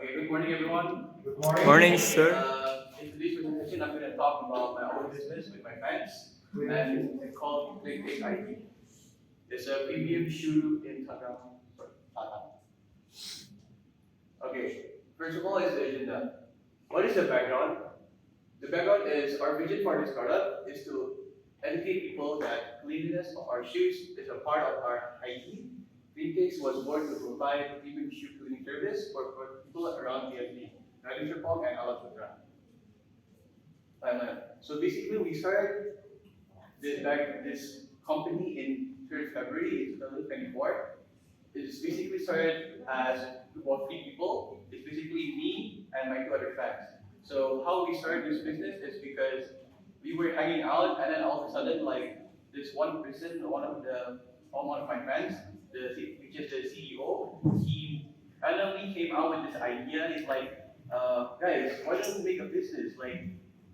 Okay, good morning everyone. Good morning. Morning, sir. In today's presentation, I'm going to talk about my own business with my friends, and it's called Click Click IT. It's a premium shoe in Tangerang. Okay, first of all is the agenda. What is the background? The background is our vision for this startup is to educate people that cleanliness of our shoes is a part of our hygiene. Greencakes was born to provide premium shoe cleaning service for people around PFD, Radin Serpong and Alam Sutra, Thailand. So basically, we started this company in 3rd February in 2024. It's basically started as about 3 people. It's basically me and my 2 other friends. So how we started this business is because we were hanging out, and then all of a sudden, like this one person, one of my friends, which is the CEO, he randomly came out with this idea. He's like, guys, why don't we make a business? Like,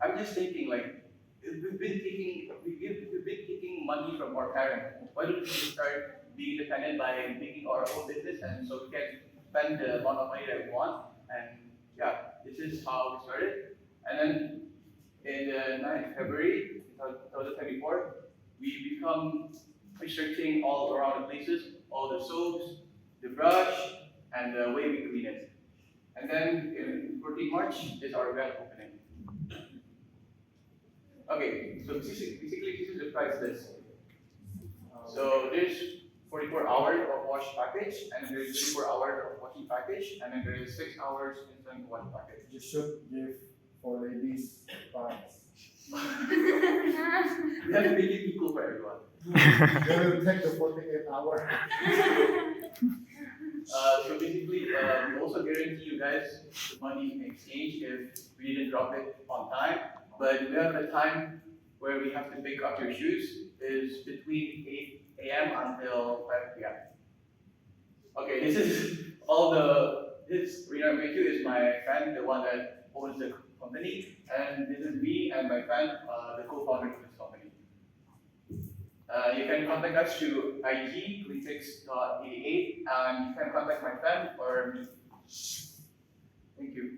I'm just thinking, like, we've been taking money from our parents. Why don't we just start being independent by making our own business, and so we can spend the amount of money that we want? And yeah, this is how we started. And then in the 9th February 2024, we become researching all around the places, all the soaps, the brush, and the way we clean it. And then in 14 March is our grand opening. Okay, so basically this is the price list. So there's 44 hours of wash package, and then there's 24 hours of washing package, and then there's 6 hours instant wash package. You should give for ladies pants. We have to make it equal for everyone. They will take the 48 hour. So basically, we also guarantee you guys the money in exchange if we didn't drop it on time. But we have a time where we have to pick up your shoes is between 8 a.m. until 5 p.m. Okay, this is all this Rina Meku is my friend, the one that owns the company, and this is me and my friend, the co-founder of this company. You can contact us through IG, cleantix.88, and you can contact my friend or me. Thank you.